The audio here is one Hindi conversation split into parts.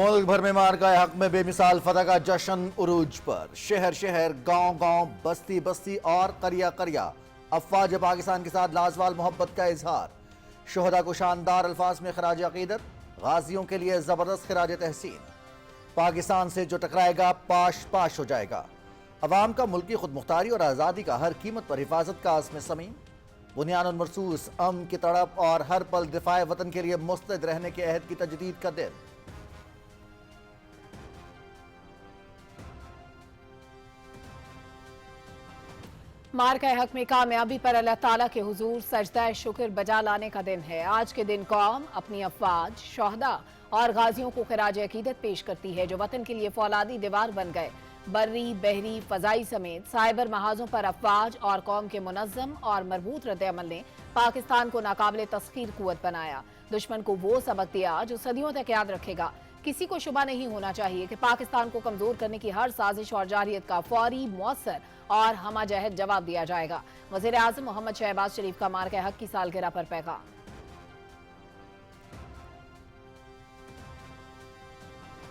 मुल्क भर में मार्का हक में बेमिसाल फतह का जश्न उरूज पर। शहर शहर, गांव गांव, बस्ती बस्ती और करिया करिया अफवाज पाकिस्तान के साथ लाजवाल मोहब्बत का इजहार। शोहदा को शानदार अल्फाज में खराज अकीदत, गाजियों के लिए जबरदस्त खराज तहसीन। पाकिस्तान से जो टकराएगा पाश पाश हो जाएगा। अवाम का मुल्की खुद मुख्तारी और आज़ादी का हर कीमत पर हिफाजत का आज़म समीम। बुनियाद मरसूस अमन की तड़प और हर पल दिफाए वतन के लिए मुस्तैद रहने के अहद की तजदीद का दिन। मार्का हक में कामयाबी पर अल्लाह ताला के हुजूर सजदा शुक्र बजा लाने का दिन है। आज के दिन कौम अपनी अफवाज, शोहदा और गाजियों को खराज अकीदत पेश करती है जो वतन के लिए फौलादी दीवार बन गए। बर्री, बहरी, फजाई समेत साइबर महाजों पर अफवाज और कौम के मुनज़्ज़म और मरबूत रद्द-ए-अमल ने पाकिस्तान को नाकाबिले तस्खीर कुव्वत बनाया। दुश्मन को वो सबक दिया जो सदियों तक याद रखेगा। किसी को शुबा नहीं होना चाहिए कि पाकिस्तान को कमजोर करने की हर साजिश और जारियत का फौरी, मौसर और हमाजहद जवाब दिया जाएगा। वज़ीर आज़म मोहम्मद शहबाज शरीफ का मार्का हक की सालगिरह पर पैगाम।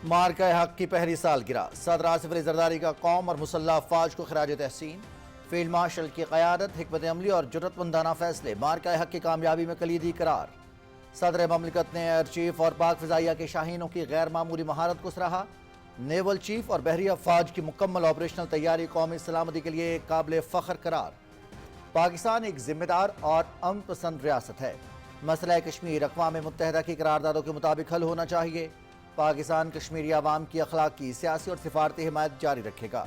मार्का हक की पहली सालगिरह, सदर आसिफ अली जरदारी का कौम और मुसल्लह अफवाज को खराज तहसीन। फील्ड मार्शल की क़यादत, हिकमत अमली और जुर्रतमंदाना फैसले मार्का हक की कामयाबी में कलीदी करार। सदर ममलिकत ने एयर चीफ और पाक फ़िज़ाइया के शाहीनों की गैर मामूली महारत को सराहा। नेवल चीफ और बहरी अफवाज की मुकम्मल ऑपरेशनल तैयारी कौमी सलामती के लिए काबिल फ़ख्र करार। पाकिस्तान एक जिम्मेदार और अमन पसंद रियासत है। मसला कश्मीर अक़वाम मुत्तहिदा की करारदादों के मुताबिक हल होना चाहिए। पाकिस्तान कश्मीरी अवाम की अखलाकी, सियासी और सिफारती हिमायत जारी रखेगा।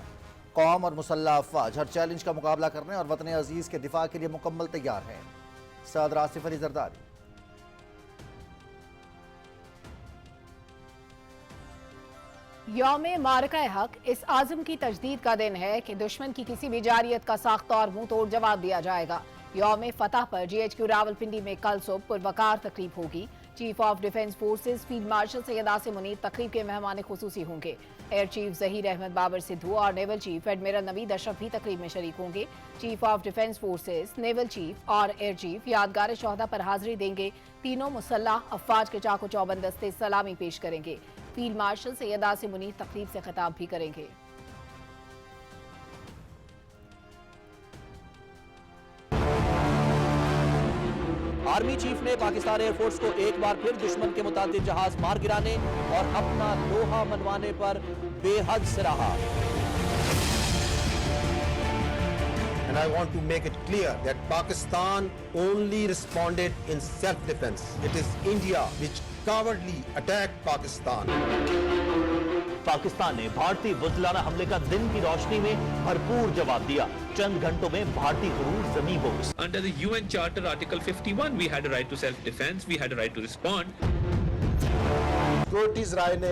कौम और मुसल्लह अफवाज हर चैलेंज का मुकाबला करने और वतन अजीज़ के दिफा के लिए मुकम्मल तैयार हैं। सदर आसिफ अली जरदारी। यौम मारका हक इस आज़म की तजदीद का दिन है कि दुश्मन की किसी भी जारियत का साख्ता और मुंह तोड़ जवाब दिया जाएगा। यौम फतह पर GHQ रावलपिंडी में कल सुबह पुरवकार तकरीब होगी। Chief of defence forces field marshal Syed Asim Munir तकरीब के मेहमान खुसूसी होंगे। एयर चीफ ज़हीर अहमद बाबर सिद्धू और naval chief admiral Naveed Ashraf भी तकरीब में शरीक होंगे। Chief of defence forces, naval chief और एयर चीफ यादगार शोहदा पर हाजिरी देंगे। तीनों मुसल्लह अफवाज के चाको चौबंद दस्ते सलामी पेश करेंगे। फील्ड मार्शल सैयद आसिम मुनीर तकरीब से खिताब भी करेंगे। आर्मी चीफ ने पाकिस्तान एयरफोर्स को एक बार फिर दुश्मन के मुताबिक जहाज मार गिराने और अपना लोहा मनवाने पर बेहद सराहा। And I want to make it clear that Pakistan only responded in self-defense. It is India which cowardly attacked Pakistan. Pakistan ने भारतीय बुज़दिलाना हमले का दिन की रोशनी में भरपूर जवाब दिया। चंद घंटों में भारतीय गुरूर ज़मीं Bose. Under the UN Charter Article 51, we had a right to self-defense. We had a right to respond. Securities राय ने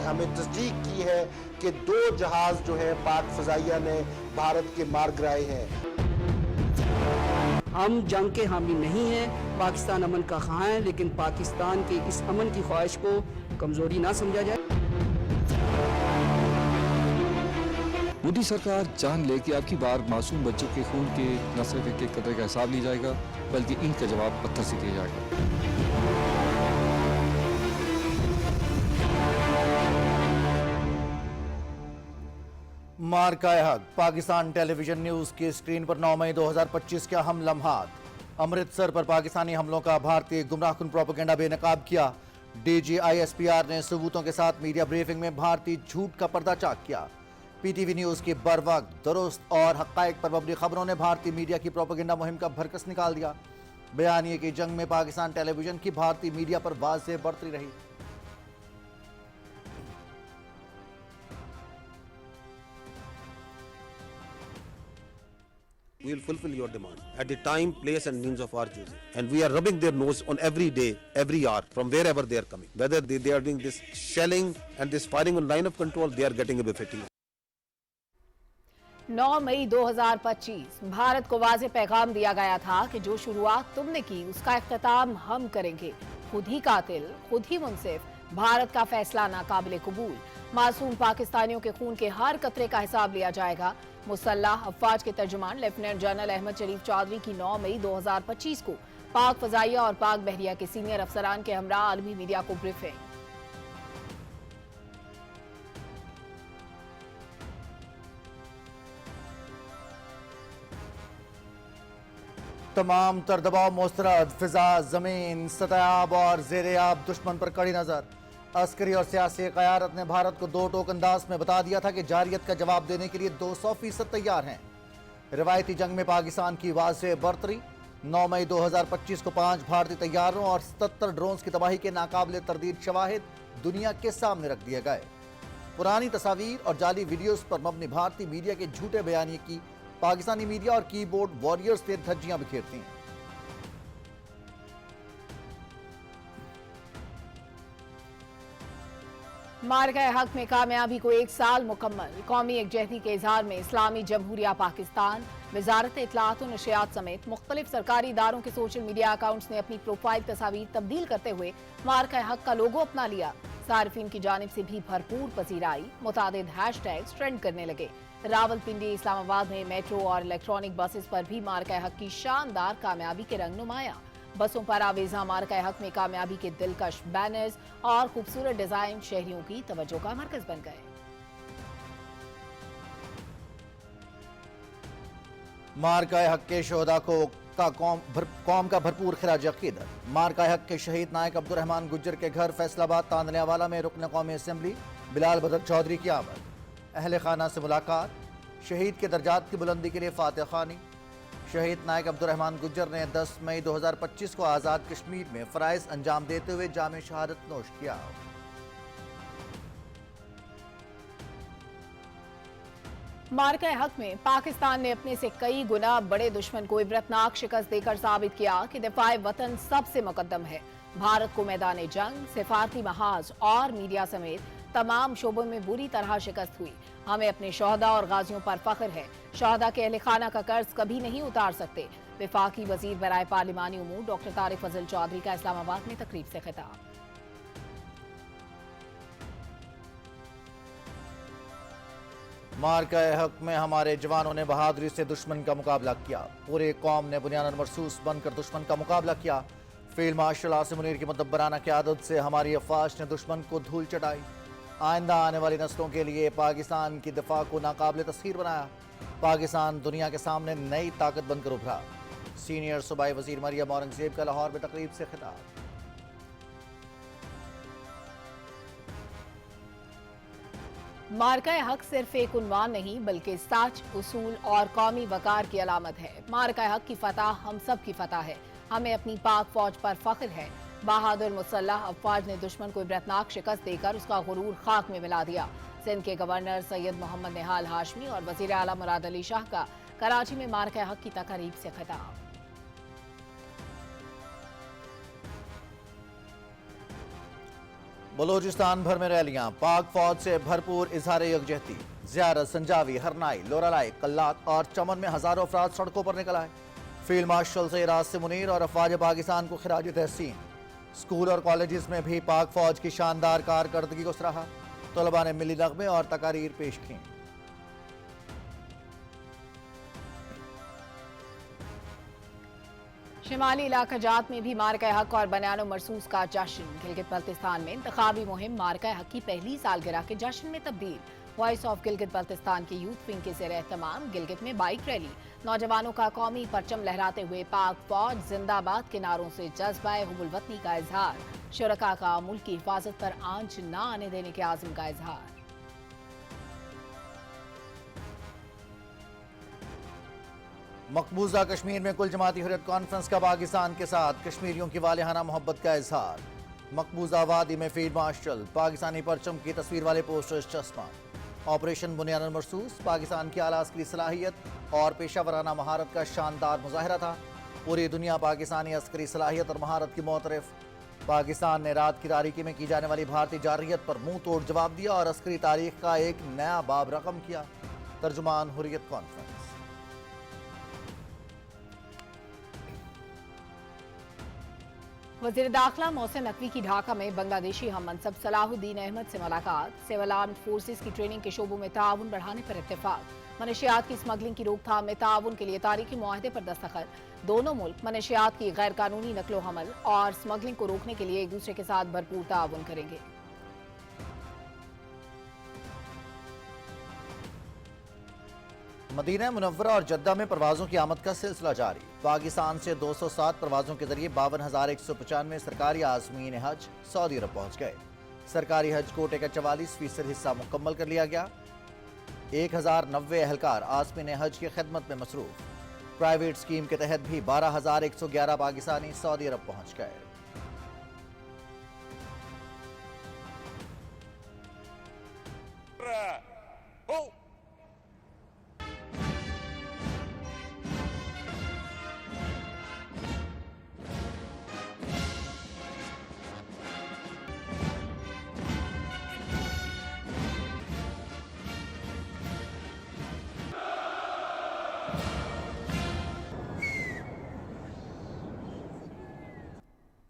हमें तस्दीक की है कि 2 जहाज जो है पाक फ़िज़ाइया ने भारत के मार गिराए हैं। हम जंग के हामी नहीं हैं, पाकिस्तान अमन का ख़्वाह है, लेकिन पाकिस्तान के इस अमन की ख्वाहिश को कमजोरी ना समझा जाए। मोदी सरकार जान ले कि आपकी बार मासूम बच्चों के खून के न सिर्फ एक कतरे का हिसाब लिया जाएगा बल्कि इनका जवाब पत्थर से दिया जाएगा। मार्का हक, पाकिस्तान टेलीविजन न्यूज की स्क्रीन पर 9 मई 2025 के अहम लम्हात। अमृतसर पर पाकिस्तानी हमलों का भारतीय गुमराहकुन प्रोपेगेंडा बेनकाब किया। DG ISPR ने सबूतों के साथ मीडिया ब्रीफिंग में भारतीय झूठ का पर्दाचाक किया। PTV न्यूज की बरवक्त, दुरुस्त और हक़ाइक़ पर मबनी खबरों ने भारतीय मीडिया की प्रोपेगेंडा मुहिम का भरकस निकाल दिया। बयानिए की जंग में पाकिस्तान टेलीविजन की भारतीय मीडिया पर वाज़ेह बढ़ती रही। We will fulfill your demand at the time, place and means of our choosing. And we are rubbing their nose on every day, every hour, from wherever they are coming. Whether they are doing this shelling and this firing on line of control, they are getting a befitting. 9 मई 2025 भारत को वाज़ेह पैगाम दिया गया था कि जो शुरुआत तुमने की उसका इख्तिताम हम करेंगे। खुद ही कातिल, खुद ही मुनसिफ, भारत का फैसला नाकाबिले कबूल। मासूम पाकिस्तानियों के खून के हर कतरे का हिसाब लिया जाएगा। मुसल्लह अफवाज के तर्जुमान लेफ्टिनेंट जनरल अहमद शरीफ चौधरी की 9 मई 2025 को पाक फ़ज़ाइया और पाक बहरिया के सीनियर अफसरान के हमरा आलमी मीडिया को ब्रीफिंग। तमाम तर दबाव मुस्तरद, फिजा, जमीन, सतह और जेर-ए-आब दुश्मन पर कड़ी नजर। अस्करी और सियासी क़यादत ने भारत को दो टोक अंदाज में बता दिया था कि जारियत का जवाब देने के लिए 200% तैयार हैं। रिवायती जंग में पाकिस्तान की वाज़ेह बरतरी। 9 मई 2025 को 5 भारतीय तैयारों और 77 ड्रोन्स की तबाही के नाकाबिले तरदीद शवाहिद दुनिया के सामने रख दिए गए। पुरानी तस्वीर और जाली वीडियोस पर मबनी भारतीय मीडिया के झूठे बयानिए की पाकिस्तानी मीडिया और कीबोर्ड वॉरियर्स से धज्जियां बिखेरती हैं। मार्का हक में कामयाबी को 1 साल मुकम्मल। कौमी यकजहती के इजहार में इस्लामी जमहूरिया पाकिस्तान, वजारत इत्तलात और नशियात समेत मुख्तलिफ सरकारी इदारों के सोशल मीडिया अकाउंट्स ने अपनी प्रोफाइल तस्वीर तब्दील करते हुए मार्का हक का लोगो अपना लिया। सार्फिन की जानिब से भी भरपूर पसीराई, मुतादिद हैशटैग्स ट्रेंड करने लगे। रावलपिंडी, इस्लामाबाद में मेट्रो और इलेक्ट्रॉनिक बसेस पर भी मार्का हक की शानदार कामयाबी के रंग नुमाया। बसों पर आवेजा मार्का हक में कामयाबी के दिलकश बैनर्स और खूबसूरत डिजाइन शहरियों की तवज्जो का मरकज बन गए। मार्का हक के शोहदा को कौम का भरपूर खिराज अकीदत। मार्का हक के शहीद नायक अब्दुर्रहमान गुज्जर के घर फैसलाबाद तांदनियावाला में रुकन कौमी असम्बली बिलाल बदर चौधरी की आमद। अहले खाना से मुलाकात, शहीद के दर्जात की बुलंदी के लिए फातिहा खानी। शहीद नायक अब्दुर्रहमान गुज्जर ने 10 मई 2025 को आज़ाद कश्मीर में फ़राइज़ अंजाम देते हुए जाम शहादत नोश किया। मार्का हक में पाकिस्तान ने अपने से कई गुना बड़े दुश्मन को इबरतनाक शिकस्त देकर साबित किया कि दिफाए वतन सबसे मुकद्दम है। भारत को मैदान जंग, सिफारती महाज और मीडिया समेत तमाम शोबों में बुरी तरह शिकस्त हुई। हमें अपने शोहदा और गाजियों पर फख्र है। शोहदा के अहले खाना का कर्ज कभी नहीं उतार सकते। वफाकी वजीर बराए पार्लिमानी उमूर डॉक्टर तारिक फजल चौधरी का इस्लामाबाद में तकरीब से खिताब। मार्का हक में हमारे जवानों ने बहादुरी से दुश्मन का मुकाबला किया। पूरे कौम ने बुनियादन मरसूस बनकर दुश्मन का मुकाबला किया। फील्ड मार्शल आसिम मुनीर की मुदब्बराना क़यादत से हमारी अफवाज ने दुश्मन को धूल चटाई। आइंदा आने वाली नस्लों के लिए पाकिस्तान की दिफा को नाकाबिले तस्खीर बनाया। पाकिस्तान दुनिया के सामने नई ताकत बनकर उभरा। सीनियर सूबाई वजीर मरियम औरंगजेब का लाहौर में तकरीब से खिताब। मार्का हक सिर्फ एक उन्वान नहीं बल्कि सच, उसूल और कौमी वकार की अलामत है। मार्का हक की फतह हम सब की फतह है। हमें अपनी पाक फौज पर फख्र है। बहादुर मुसल्लह अफवाज ने दुश्मन को इबरतनाक शिकस्त देकर उसका गुरूर खाक में मिला दिया। सिंध के गवर्नर सैयद मोहम्मद निहाल हाशमी और वजीर आला मुराद अली शाह का कराची में मार्का हक की तकरीब से खिताब। बलोचिस्तान भर में रैलियां, पाक फौज से भरपूर इजहार यकजहती। ज़ियारत, संजावी, हरनाई, लोरालाई, कल्लात और चमन में हजारों अफराद सड़कों पर निकल आए। फील्ड मार्शल सैयद आसिम मुनीर और अफवाज पाकिस्तान को खिराज तहसीन। स्कूल और कॉलेजेस में भी पाक फौज की शानदार कारकर्दगी को सराहा। तलबा ने मिली नगमे और तकारीर पेश की। शिमाली इलाका जात में भी मार्का हक और बयानो मरसूस का जश्न। गिलगित बल्तिस्तान में इंतखाबी मुहिम मार्का हक की पहली सालगिरह के जश्न में तब्दील। वॉइस ऑफ गिलगित बल्तिस्तान की यूथ विंग के ज़ेर एहतमाम गिलगित में बाइक रैली। नौजवानों का कौमी परचम लहराते हुए पाक फौज जिंदाबाद के नारों से जज्बा हुब्बुल वतनी का इजहार। शुरका का मुल्क की हिफाजत पर आंच न आने देने के आज़म का इजहार। मकबूजा कश्मीर में कुल जमाती हुर्रियत कॉन्फ्रेंस का पाकिस्तान के साथ कश्मीरियों की वालिहाना मोहब्बत का इजहार। मकबूजा वादी में फील्ड मार्शल, पाकिस्तानी परचम की तस्वीर वाले पोस्टर्स चस्मा। ऑपरेशन बुनियादन मरसूस पाकिस्तान की आला अस्करी सलाहियत और पेशा वराना महारत का शानदार मुजाहिरा था। पूरी दुनिया पाकिस्तानी अस्करी सलाहियत और महारत की मोतरफ। पाकिस्तान ने रात की तारीकी में की जाने वाली भारतीय जारहियत पर मुंह तोड़ जवाब दिया और अस्करी तारीख का एक नया बाब रकम किया। तर्जुमान हुर्रियत कॉन्फ्रेंस। वज़ीर दाखिला मोहसिन नकवी की ढाका में बांग्लादेशी हम मनसब सलाहुद्दीन अहमद से मुलाकात। सिविल आर्म फोर्सेस की ट्रेनिंग के शोबों में ताउन बढ़ाने पर इत्तेफाक। मनशियात की स्मगलिंग की रोकथाम में ताउन के लिए तारीखी मुआहदे पर दस्तखत। दोनों मुल्क मनशियात की गैर कानूनी नकलो हमल और स्मगलिंग को रोकने के लिए एक दूसरे के साथ भरपूर ताउन करेंगे। मदीना मुनव्वरा और जद्दा में परवाजों की आमद का सिलसिला जारी। पाकिस्तान से 207 परवाजों के जरिए 52,195 सरकारी आज़मीन हज सऊदी अरब पहुंच गए। सरकारी हज कोटे का 44% हिस्सा मुकम्मल कर लिया गया। 1090 एहलकार आज़मीन हज की खिदमत में मसरूफ। प्राइवेट स्कीम के तहत भी 12,111 पाकिस्तानी सऊदी अरब पहुंच गए।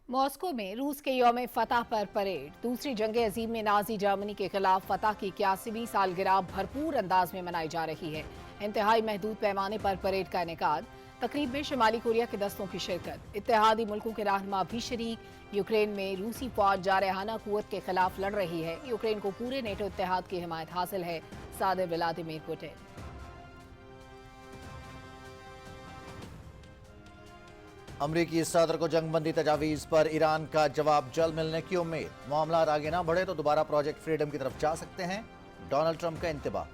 मॉस्को में रूस के यौम फतह पर परेड। दूसरी जंग अजीम में नाजी जर्मनी के खिलाफ फतह की 81वीं सालगिरह भरपूर अंदाज में मनाई जा रही है। इंतहाई महदूद पैमाने पर परेड का इनेकाद। तकरीब में शुमाली कोरिया के दस्तों की शिरकत। इत्तेहादी मुल्कों के रहनुमा भी शरीक। यूक्रेन में रूसी फौज जारहाना कुव्वत के खिलाफ लड़ रही है। यूक्रेन को पूरे नेटो इत्तेहाद की हिमायत हासिल है। सदर व्लादिमीर पुतिन। अमरीकी सदर को जंगबंदी तजावीज पर ईरान का जवाब जल्द मिलने की उम्मीद। मामला आगे ना बढ़े तो दोबारा प्रोजेक्ट फ्रीडम की तरफ जा सकते हैं। डोनाल्ड ट्रंप का इंतबाह।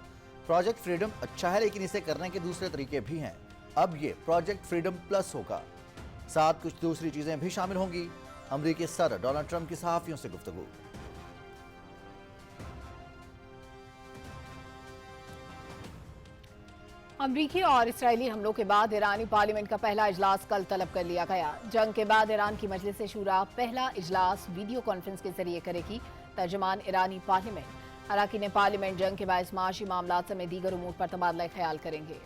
प्रोजेक्ट फ्रीडम अच्छा है, लेकिन इसे करने के दूसरे तरीके भी हैं। अब ये प्रोजेक्ट फ्रीडम प्लस होगा, साथ कुछ दूसरी चीजें भी शामिल होंगी। अमरीकी सदर डोनाल्ड ट्रंप की सहाफियों से गुफ्तगू। अमरीकी और इसराइली हमलों के बाद ईरानी पार्लियामेंट का पहला इजलास कल तलब कर लिया गया। जंग के बाद ईरान की मजलिस शूरा पहला इजलास वीडियो कॉन्फ्रेंस के जरिए करेगी। तर्जमान ईरानी पार्लियामेंट। अरकान पार्लियामेंट जंग के बायस माशी मामला समेत दीगर उमूर पर तबादला ख्याल करेंगे।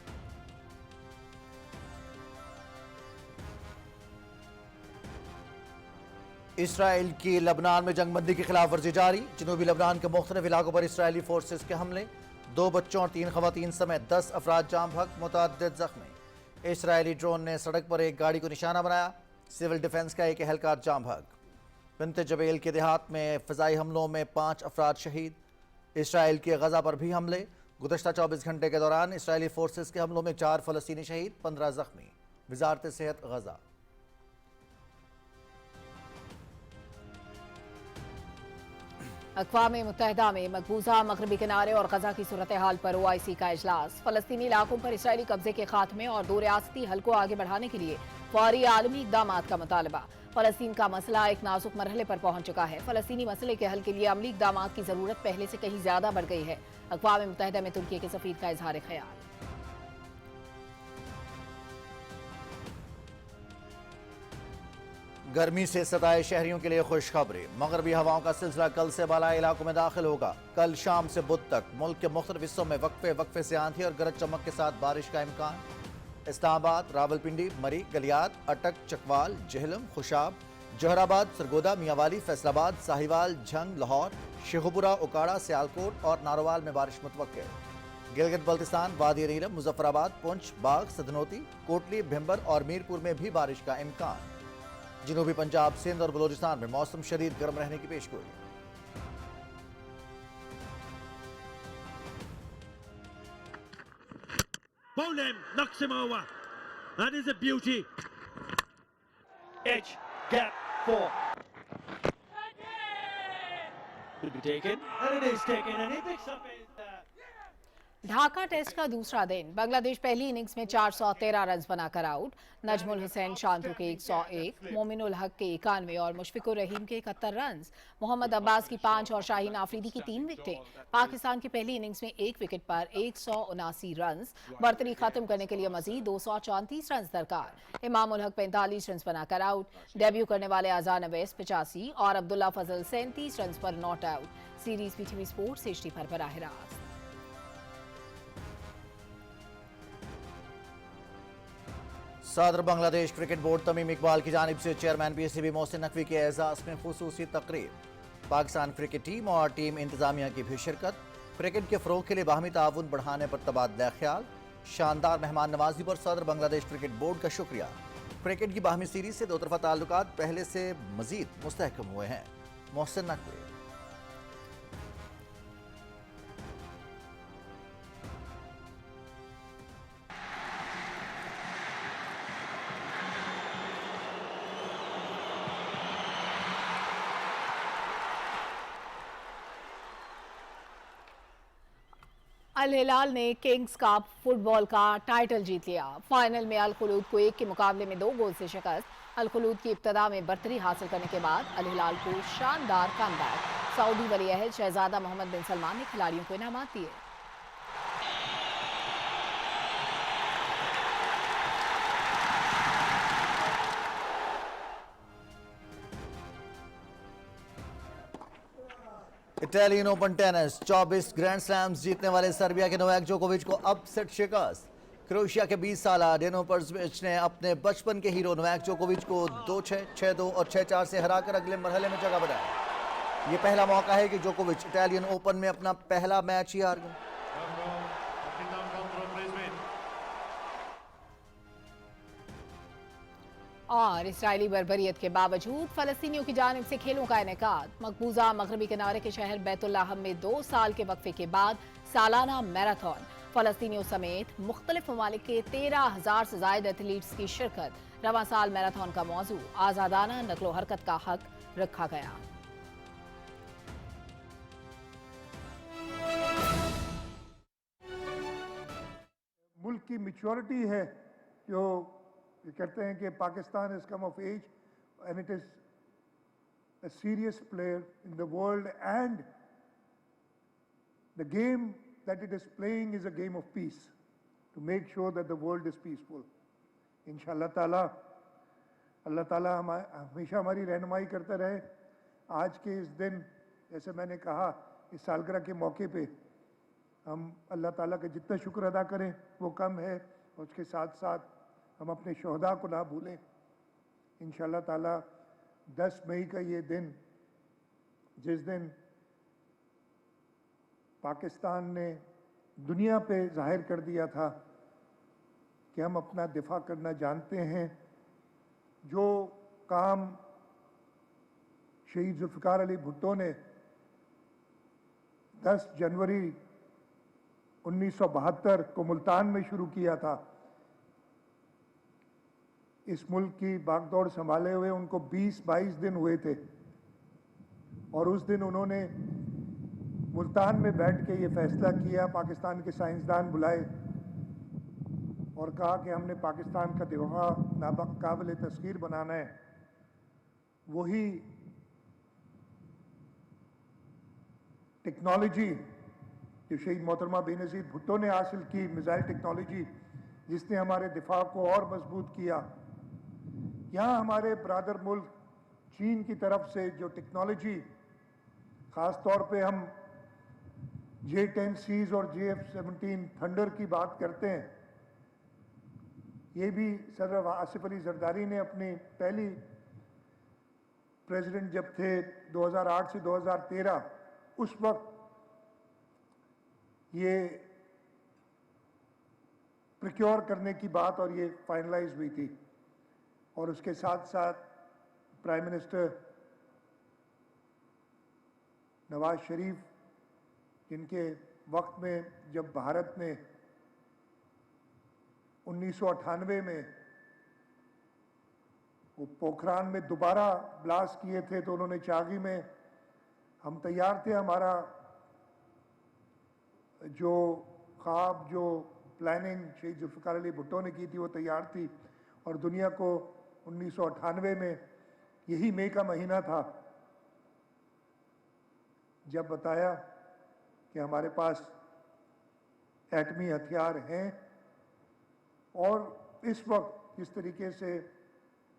इसराइल की लबनान में जंगबंदी की खिलाफ वर्जी जारी। जनूबी लबनान के मुख्तलिफ इलाकों पर इसराइली फोर्सेस के हमले। 2 बच्चों और 3 खवातीन समेत 10 अफराद जाम बहक, मुतअद्दिद जख्मी। इसराइली ड्रोन ने सड़क पर एक गाड़ी को निशाना बनाया। सिविल डिफेंस का एक एहलकार जाम बहक। बिन्त जबेल के देहात में फ़िज़ाई हमलों में 5 अफराद शहीद। इसराइल के गजा पर भी हमले। गुज़श्ता 24 घंटे के दौरान इसराइली फोर्सेस के हमलों में 4 फ़लस्तीनी शहीद, 15 जख्मी। वज़ारत सेहत गजा। अक़वाम मुत्तहिदा में मकबूजा मगरबी किनारे और गजा की सूरत हाल पर OIC का इजलास। फ़लस्तीनी इलाकों पर इसराइली कब्जे के खात्मे और 2 रियासती हल को आगे बढ़ाने के लिए फौरी आलमी इक़दाम का मुतालबा। फ़लस्तीन का मसला एक नाजुक मरहले पर पहुंच चुका है। फ़लस्तीनी मसले के हल के लिए अमली इक़दाम की ज़रूरत पहले से कहीं ज़्यादा बढ़ गई है। अक़वाम मुत्तहिदा में तुर्की के सफ़ीर का इजहार ख्याल। गर्मी से सताए शहरियों के लिए खुशखबरी। मगरबी हवाओं का सिलसिला कल से बालाई इलाकों में दाखिल होगा। कल शाम से बुध तक मुल्क के मुख्तलिफ हिस्सों में वक्फे से आंधी और गरज चमक के साथ बारिश का इम्कान। इस्लामाबाद, रावलपिंडी, मरी, गलियात, अटक, चकवाल, जेहलम, खुशाब, जौहराबाद, सरगोदा, मियांवाली, फैसलाबाद, साहिवाल, झंग, लाहौर, शेखुपुरा, उकाड़ा, सियालकोट और नारोवाल में बारिश मुतवक्के। गिलगित बल्तिस्तान, वादी नीलम, मुजफ्फराबाद, पुंछ, बाग, सदनोती, कोटली, भिम्बर और मीरपुर में भी बारिश का इम्कान। जनूबी पंजाब, सिंध और बलोचिस्तान में मौसम शदीद गर्म रहने की पेशगोई। Bowl him, knocks him over. That is a beauty. Edge, gap, 4. Could be taken, and it is taken, and he picks up his... Dhaka test का दूसरा दिन। बांग्लादेश पहली इनिंग्स में 413 रन बनाकर आउट। नजमुल हुसैन शांतु के 101, मोमिनुल हक के 91 और मुशफिकुर रहीम के 71 रन। मोहम्मद अब्बास की 5 और शाहीन आफरीदी की 3 विकेटें। पाकिस्तान की पहली इनिंग्स में 1 विकेट पर 179 रन। बर्तरी खत्म करने के लिए मजीद 234 रन दरकार। इमामुल हक 45 रन बनाकर आउट। डेब्यू करने वाले अजान अवैस 85 और अब्दुल्ला फजल 37 रन पर not out. Series PTV sports HD पर बराह रास्त। सदर बांग्लादेश क्रिकेट बोर्ड तमीम इकबाल की जानिब से चेयरमैन PCB मोहसिन नकवी के एजाज में खुसूसी तकरीब। पाकिस्तान क्रिकेट टीम और टीम इंतजामिया की भी शिरकत। क्रिकेट के फ़रोग के लिए बाहमी ताउन बढ़ाने पर तबादला ख्याल। शानदार मेहमान नवाजी पर सदर बांग्लादेश क्रिकेट बोर्ड का शुक्रिया। क्रिकेट की बाहमी सीरीज से 2 तरफा ताल्लुकात पहले से मजीद मुस्तहकम हुए हैं। मोहसिन नकवी। अल हिलाल ने किंग्स कप फुटबॉल का टाइटल जीत लिया। फाइनल में अल खुलूद को 1 के मुकाबले में 2 गोल से शिकस्त। अल खुलूद की इब्तदा में बर्तरी हासिल करने के बाद अल हिलाल को शानदार कमबैक। सऊदी वली अहद शहजादा मोहम्मद बिन सलमान ने खिलाड़ियों को इनामात दिए। Italian open tennis 24 grand slams जीतने वाले सर्बिया के नोवाक जोकोविच को अपसेट शिकस्त। क्रोएशिया के 20 साल डेनो पर्जविच ने अपने बचपन के हीरो नोवाक जोकोविच को 2-6, 6-2 और 6-4 से हराकर अगले मरहले में जगह बनाया। ये पहला मौका है कि जोकोविच इटालियन ओपन में अपना पहला मैच ही हार गए। और इसराइली बर्बरियत के बावजूद फलस्तीनियों की जानिब से खेलों का इनेकाद। मकबूजा मगरबी किनारे के शहर बैतुल्लाहम में 2 साल के वक्फे के बाद सालाना मैराथन। फलस्तीनियों समेत मुख्तलिफ ममालिक के 13,000 से ज्यादा एथलीट्स की शिरकत। रवां साल मैराथन का मौजू आजादाना नकलो हरकत का हक रखा गया। मुल्क की मैच्योरिटी है जो ये कहते हैं कि Pakistan is come of age and it is a serious player in the world, and the game that it is playing is a game of peace, to make sure that the world is peaceful. इंशाअल्लाह ताला अल्लाह ताला हमेशा हमारी रहनुमाई करता रहे। आज के इस दिन, जैसे मैंने कहा, इस सालगिरह के मौके पे हम अल्लाह ताला का जितना शुक्र अदा करें वो कम है, और उसके साथ साथ हम अपने शोहदा को ना भूलें। इंशाअल्लाह ताला 10 मई का ये दिन, जिस दिन पाकिस्तान ने दुनिया पे जाहिर कर दिया था कि हम अपना दिफा करना जानते हैं, जो काम शहीद जुल्फ़िकार अली भुट्टो ने 10 जनवरी 1972 को मुल्तान में शुरू किया था, इस मुल्क की बागडोर संभाले हुए उनको 20-22 दिन हुए थे, और उस दिन उन्होंने मुल्तान में बैठ के ये फैसला किया, पाकिस्तान के साइंसदान बुलाए और कहा कि हमने पाकिस्तान का दिफा नाकाबिल तस्खीर बनाना है। वही टेक्नोलॉजी जो शहीद मोहतरमा बेनज़ीर भुट्टो ने हासिल की, मिसाइल टेक्नोलॉजी, जिसने हमारे दिफा को और मजबूत किया। यहाँ हमारे ब्रादर मुल्क चीन की तरफ से जो टेक्नोलॉजी, ख़ास तौर पे हम J-10Cs और JF-17 थंडर की बात करते हैं, ये भी सदर आसिफ अली जरदारी ने अपनी पहली प्रेसिडेंट जब थे 2008 से 2013, उस वक्त ये प्रिक्योर करने की बात और ये फाइनलाइज हुई थी। और उसके साथ साथ प्राइम मिनिस्टर नवाज शरीफ, जिनके वक्त में जब भारत ने 1998 में वो पोखरान में दोबारा ब्लास्ट किए थे, तो उन्होंने चागी में, हम तैयार थे, हमारा जो ख्वाब, जो प्लानिंग शहीद जुल्फ़िकार अली भुट्टो ने की थी, वो तैयार थी। और दुनिया को 1998 में यही मई का महीना था जब बताया कि हमारे पास एटमी हथियार हैं। और इस वक्त जिस तरीके से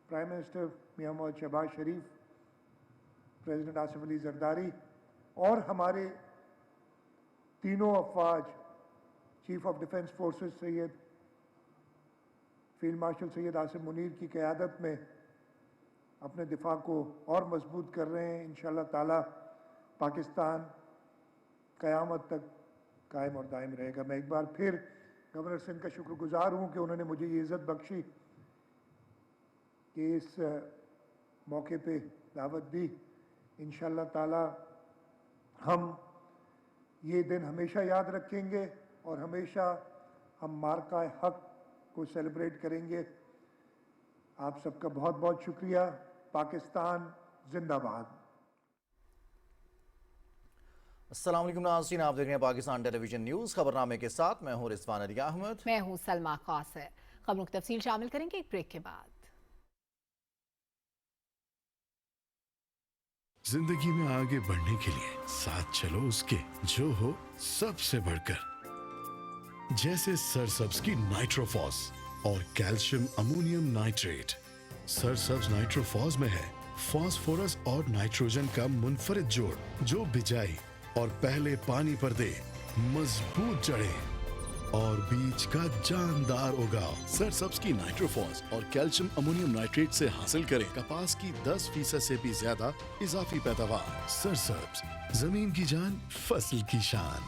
प्राइम मिनिस्टर मियां मोहम्मद शहबाज शरीफ, प्रेसिडेंट आसिफ अली जरदारी और हमारे तीनों अफवाज, chief of defence forces Syed field marshal Syed Asim Munir की क़यादत में अपने दिफा को और मजबूत कर रहे हैं। इंशाअल्लाह ताला पाकिस्तान क़यामत तक कायम और दायम रहेगा। मैं एक बार फिर गवर्नर सिंध का शुक्रगुजार हूँ कि उन्होंने मुझे ये इज़्ज़त बख्शी कि इस मौके पे दावत दी। इंशाअल्लाह ताला हम ये दिन हमेशा याद रखेंगे और हमेशा हम मार्का हक को सेलिब्रेट करेंगे। आप सबका बहुत बहुत शुक्रिया। पाकिस्तान जिंदाबाद। अस्सलाम वालेकुम नाज़रीन, आप देख रहे हैं पाकिस्तान टेलीविजन न्यूज़। खबरनामे के साथ मैं हूं रिजवान अली अहमद। मैं हूं सलमा कासर। खबरों की तफसील शामिल करेंगे एक ब्रेक के बाद। जिंदगी में आगे बढ़ने के लिए साथ चलो उसके, जो हो सबसे बढ़कर। जैसे सरसब्ज की नाइट्रोफॉस और कैल्शियम अमोनियम नाइट्रेट। सरसब्ज नाइट्रोफॉस में है फास्फोरस और नाइट्रोजन का मुनफरिद जोड़, जो बिजाई और पहले पानी पर दे मजबूत जड़ें और बीज का जानदार उगाव। सरसब्ज की नाइट्रोफॉस और कैल्शियम अमोनियम नाइट्रेट से हासिल करें कपास की 10% से भी ज्यादा इजाफी पैदावार। सरसब्ज, जमीन की जान, फसल की शान।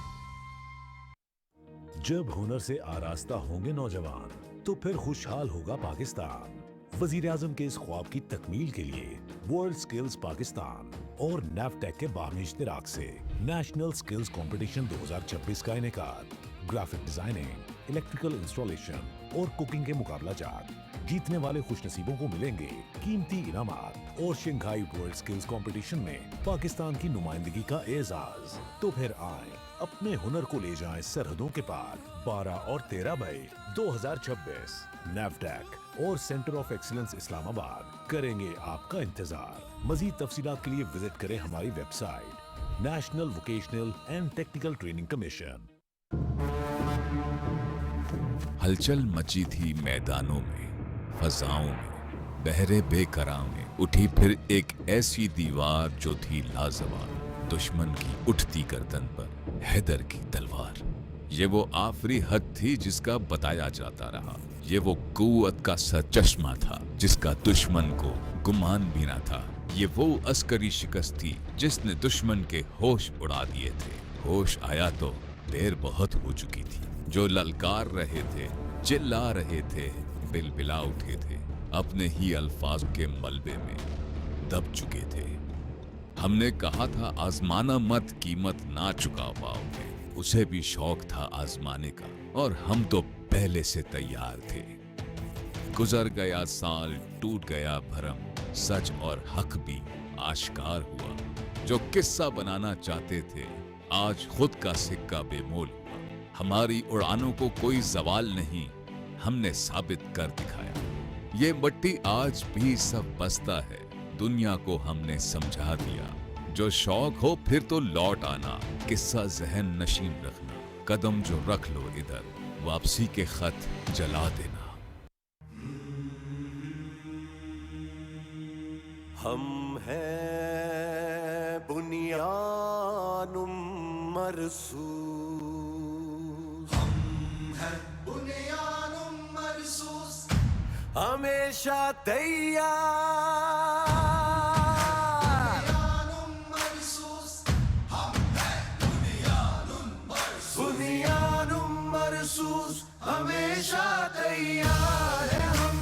जब हुनर से आरास्ता होंगे नौजवान, तो फिर खुशहाल होगा पाकिस्तान। वजीर आजम के इस ख्वाब की तकमील के लिए वर्ल्ड स्किल्स पाकिस्तान और नैफटेक के बाहमी इश्तिराक से नेशनल स्किल्स कंपटीशन 2026 का इनेकाद। ग्राफिक डिजाइनिंग, इलेक्ट्रिकल इंस्टॉलेशन और कुकिंग के मुकाबला जात। जीतने वाले खुशनसीबों को मिलेंगे कीमती इनामात और शंघाई वर्ल्ड स्किल्स कंपटीशन में पाकिस्तान की नुमाइंदगी का एजाज। तो फिर आए, अपने हुनर को ले जाएं सरहदों के पार। 12 और 13 मई 2026 नैफटेक और सेंटर ऑफ एक्सीलेंस इस्लामाबाद करेंगे आपका इंतजार। मजीद तफसीलात के लिए विजिट करें हमारी website national vocational and technical training commission. हलचल मची थी मैदानों में, फजाओं में, बहरे बेकरार में उठी फिर एक ऐसी दीवार जो थी लाजवाब। दुश्मन की उठती गर्दन पर हैदर की तलवार। ये वो आखिरी हद थी जिसका बताया जाता रहा। ये वो कुव्वत का सरचश्मा था जिसका दुश्मन को गुमान भी ना था। ये वो अस्करी शिकस्त थी जिसने दुश्मन के होश उड़ा दिए थे। होश आया तो देर बहुत हो चुकी थी। जो ललकार रहे थे, चिल्ला रहे थे, बिलबिला उठे थे, अपने ही अल्फाज के मलबे में दब चुके थे। हमने कहा था आजमाना मत, कीमत ना चुका पाओगे। उसे भी शौक था आजमाने का और हम तो पहले से तैयार थे। गुजर गया साल, टूट गया भरम, सच और हक भी आश्कार हुआ। जो किस्सा बनाना चाहते थे आज खुद का सिक्का बेमोल हुआ। हमारी उड़ानों को कोई जवाल नहीं, हमने साबित कर दिखाया। ये मट्टी आज भी सब बसता है, दुनिया को हमने समझा दिया। जो शौक हो फिर तो लौट आना, किस्सा जहन नशीन रखना। कदम जो रख लो इधर, वापसी के खत जला देना। हम हैं बुनियानुम मरसूस, हम हैं बुनियानुम मरसूस, हमेशा तैयार। हमेशा तैयार है हम।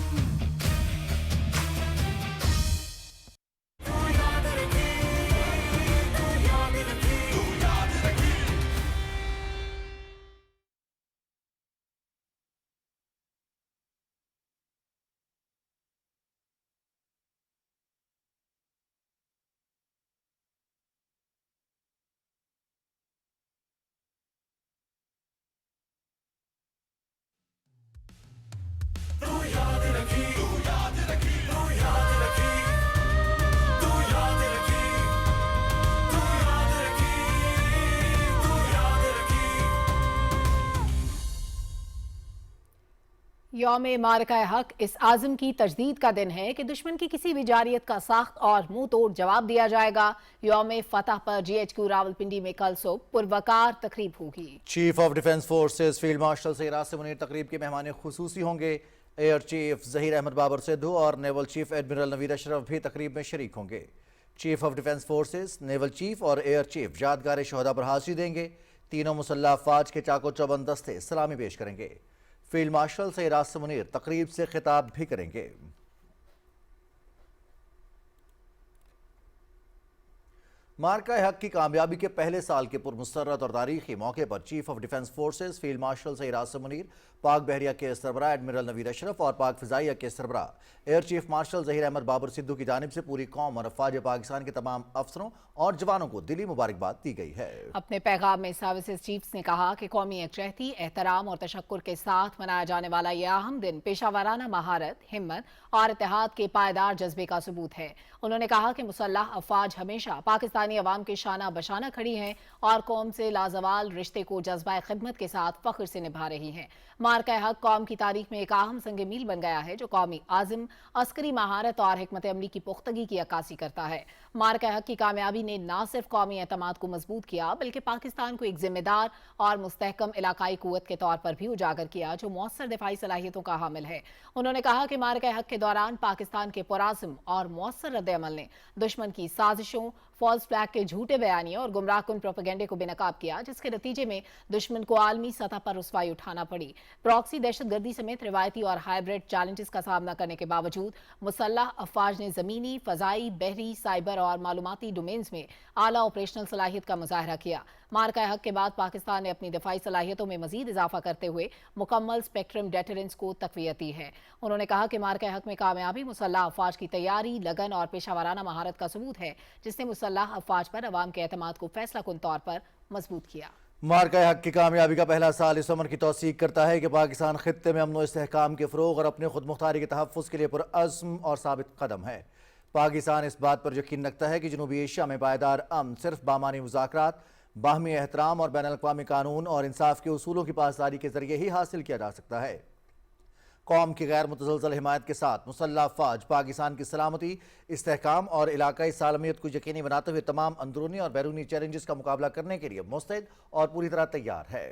तू याद रखी, तू याद रखी, तू याद रखी। यौम मारका हक इस आज़म की तजदीद का दिन है कि दुश्मन की किसी भी जारियत का सख्त और मुंह तोड़ जवाब दिया जाएगा। यौम फतह पर GHQ रावलपिंडी में कल सुबह पुरवकार तकरीब होगी। Chief of defence forces field marshal Syed Munir तकरीब के मेहमान खुसूसी होंगे। एयर चीफ जहीर अहमद बाबर सिद्धू और naval chief admiral Naveed Ashraf भी तकरीब में शरीक होंगे। Chief of defence forces, naval chief और एयर चीफ यादगार शहदा पर हाजिरी देंगे। तीनों मुसल्लह अफवाज के चाको चौबंद दस्ते सलामी पेश करेंगे। फील्ड मार्शल सैयद मुनीर तकरीब से खिताब भी करेंगे। मार्का हक की कामयाबी के पहले साल के पुरमसरत और तारीखी मौके पर chief of defence forces field marshal Saeed Asim Munir, Pak बहरिया के सरबराह एडमिरल नवीद अशरफ और पाक फिजाइया के सरबराह air chief marshal Zaheer Ahmed Babar Sidhu की जानिब से पूरी कौम और अफवाज पाकिस्तान के तमाम अफसरों और जवानों को दिली मुबारकबाद दी गई है। अपने पैगाम में सर्विसेज चीफ्स ने कहा कि कौमी यकजहती, एहतराम और तशक्कुर के साथ मनाया जाने वाला यह अहम दिन पेशावराना महारत, हिम्मत और इत्तेहाद के पायदार जज्बे का सबूत है। उन्होंने कहा कि मुसल्लह अफवाज हमेशा पाकिस्तानी अवाम के शाना बशाना खड़ी हैं और कौम से लाजवाल रिश्ते को जज्बा खिदमत के साथ फख्र से निभा रही हैं। मार्का हक कौम की तारीख में एक अहम संग मील बन गया है जो कौमी आज़म, अस्करी महारत और हिकमत अमली की पुख्तगी की अक्कासी करता है। मार्का हक की कामयाबी ने न सिर्फ कौमी एतमाद को मजबूत किया बल्कि पाकिस्तान को एक जिम्मेदार और मुस्तहकम इलाकाई कुव्वत के तौर पर भी उजागर किया जो मौसर दिफाई सलाहियतों का हामिल है। उन्होंने कहा कि मार्का हक के दौरान पाकिस्तान के पुराज़म और मौसर रद्द-ए-अमल ने दुश्मन की साजिशों, फॉल्स फ्लैग के झूठे बयानिए और गुमराहकुन प्रोपेगेंडे को बेनकाब किया, जिसके नतीजे में दुश्मन को आलमी सतह पर रुसवाई उठाना पड़ी। प्रॉक्सी दहशतगर्दी समेत रिवायती और हाइब्रिड चैलेंजेस का सामना करने के बावजूद मुसल्लह अफवाज ने जमीनी, फजाई, बहरी, साइबर और मालूमाती डोमेन्स में आला ऑपरेशनल सलाहियत का मुजाहरा किया। मार्का हक के बाद पाकिस्तान ने अपनी दिफाई सलाहियतों में मजीद इजाफा करते हुए मुकम्मल स्पेक्ट्रम डेटरेंस को तकवीत दी है। उन्होंने कहा कि मार्का हक में कामयाबी मुसल्लह अफवाज की तैयारी, लगन और पेशावराना महारत का सबूत है जिसने मुसल्लह अफवाज पर अवाम के एतमाद को फैसला कुन तौर पर मजबूत किया। मार्का हक की कामयाबी का पहला साल इस अमर की तौसीक करता है कि पाकिस्तान खित्ते में अमन व इस्तेहकाम के फ़रोग़ और अपने खुद मुख्तारी के तहफ़्फ़ुज़ के लिए पुरअज़्म और साबित कदम है। पाकिस्तान इस बात पर यकीन रखता है कि जनूबी एशिया में पायदार अमन सिर्फ बामानी मुज़ाकरात, बाहमी एहतराम और बैनुल-अक़वामी कानून और इंसाफ के उसूलों की पासदारी के जरिए ही हासिल किया जा सकता है। कौम की गैर मुतज़लज़ल हिमायत के साथ मुसल्लह अफवाज पाकिस्तान की सलामती, इस्तेहकाम और इलाकाई सालमियत को यकीनी बनाते हुए तमाम अंदरूनी और बैरूनी चैलेंजेस का मुकाबला करने के लिए मुस्तैद और पूरी तरह तैयार है।